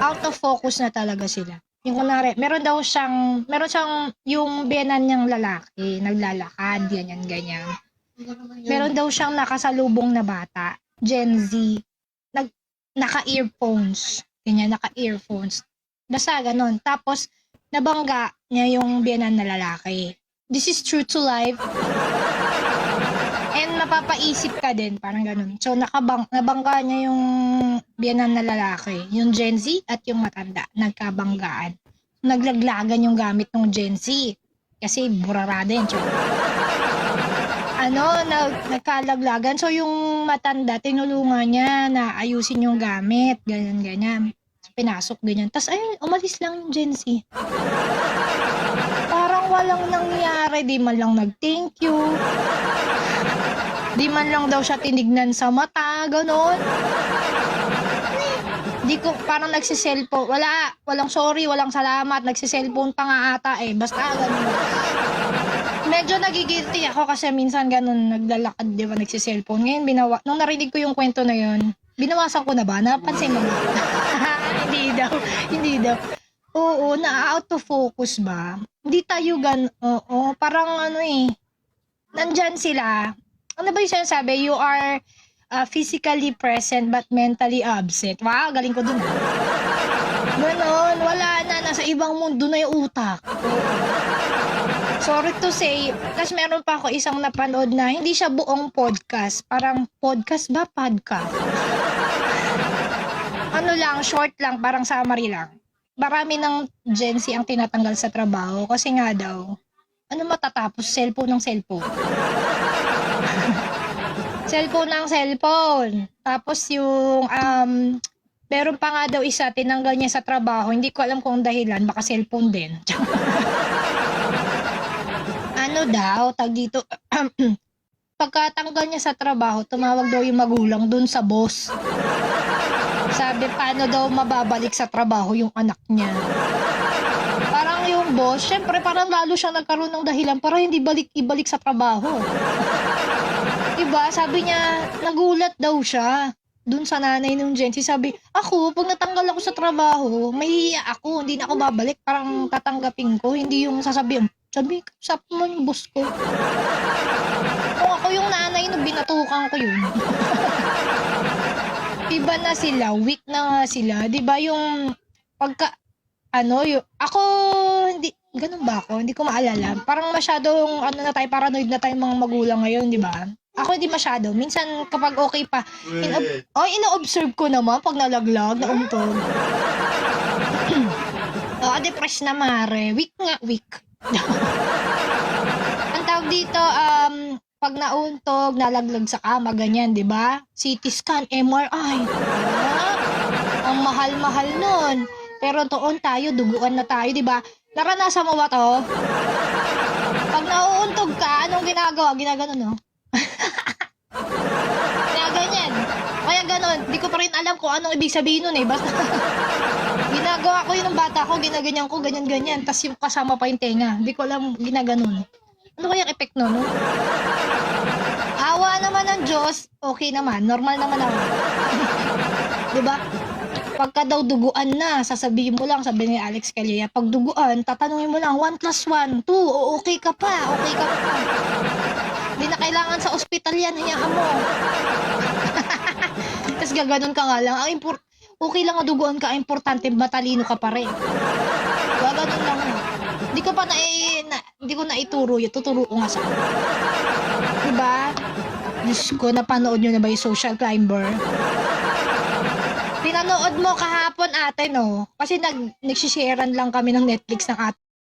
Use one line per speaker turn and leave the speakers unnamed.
out of focus na talaga sila. Yung kunwari, meron siyang yung biyenan niyang lalaki, naglalakad, ganyan, ganyan. Meron daw siyang nakasalubong na bata, Gen Z, naka-earphones, ganyan, naka-earphones. Basta ganun. Tapos, nabangga niya yung biyenan na lalaki. This is true to life. And mapapaisip ka din, parang ganun. So, nabangga niya yung biyenan na lalaki, yung Gen Z at yung matanda, nagkabanggaan. Naglaglagan yung gamit ng Gen Z. Kasi burara din. So, nagkalaglagan. So, yung matanda, tinulungan niya na ayusin yung gamit, ganyan, ganyan. So, pinasok, ganyan. Tapos, ayun, umalis lang yung Gen Z. Parang walang nangyari, di man lang nag-thank you. Di man lang daw siya tinignan sa mata, gano'n. Di ko, parang nagsiselfone. Walang sorry, walang salamat. Nagsiselfone pa nga ata eh. Basta gano'n. Medyo nagigilty ako kasi minsan gano'n naglalakad, di ba, nagsiselfone. Ngayon, nung narinig ko yung kwento na yun, binawasan ko na ba? Napansin mo ba? Hindi daw. Oo, na-out of focus ba? Hindi tayo oo, parang nandyan sila. Ano ba yung sinasabi? You are physically present but mentally absent. Wow, galing ko dun. Ganon, wala na. Nasa ibang mundo na yung utak. Sorry to say, kasi meron pa ako isang napanood na hindi siya buong podcast. Parang podcast ba? Podcast. Short lang, parang summary lang. Marami ng Gen Z ang tinatanggal sa trabaho kasi nga daw, matatapos? Cellphone ng cellphone. Cellphone ng cellphone. Tapos yung, meron pa nga daw isa, tinanggal niya sa trabaho. Hindi ko alam kung dahilan, baka cellphone din. Tag dito, pagkatanggal niya sa trabaho, tumawag daw yung magulang dun sa boss. Sabi, paano daw mababalik sa trabaho yung anak niya? Parang yung boss, syempre parang lalo siya nagkaroon ng dahilan para hindi ibalik sa trabaho. Diba? Sabi niya, nagulat daw siya dun sa nanay ng Gen Z. Sabi, ako, pag natanggal ako sa trabaho, mahihiya ako, hindi na ako babalik, parang tatanggapin ko, hindi yung sasabihin, usap mo yung boss ko. Kung ako yung nanay, binatukan ko yun. Iba na sila, weak na nga sila. Diba yung pagka, ako, hindi, ganun ba ako? Hindi ko maalala. Parang masyadong, na tayo, paranoid na tayong mga magulang ngayon, diba? Ako hindi masyado. Minsan, kapag okay pa, ino-observe ko naman pag nalaglag, nauntog. Depressed na mare. Weak nga, weak. Ang tawag dito, pag nauntog, nalaglag sa kama, ganyan, di ba? CT scan, MRI. Ang mahal-mahal nun. Pero doon tayo, duguan na tayo, di ba? Naranasan mo ba to? Pag nauuntog ka, anong ginagawa? Ginaganon, no? Kaya ganyan. Kaya ganon. Di ko pa rin alam kung anong ibig sabihin nun eh. Basta ginagawa ko yun ng bata ko, ginaganyan ko, ganyan-ganyan. Tapos yung kasama pa yung tenga. Di ko alam ginaganon. Ano kayang effect nun, no? Awa naman ng Diyos, okay naman. Normal naman ako. Diba? Pagka daw duguan na, sasabihin mo lang, sabi ni Alex Calleja, pag duguan, tatanungin mo lang, 1 + 1, 2, okay ka pa. Hindi na kailangan sa ospital yan, hayaan mo. Tapos gaganon ka nga lang, okay lang duguan ka, importante, matalino ka pa rin. Gaganon lang. Hindi ko na ituro yun, tuturo ko nga sa diba? Diyos ko, napanood nyo na ba yung Social Climber? Pinanood mo kahapon ate, no? Kasi nagsisharean lang kami ng Netflix ng ate.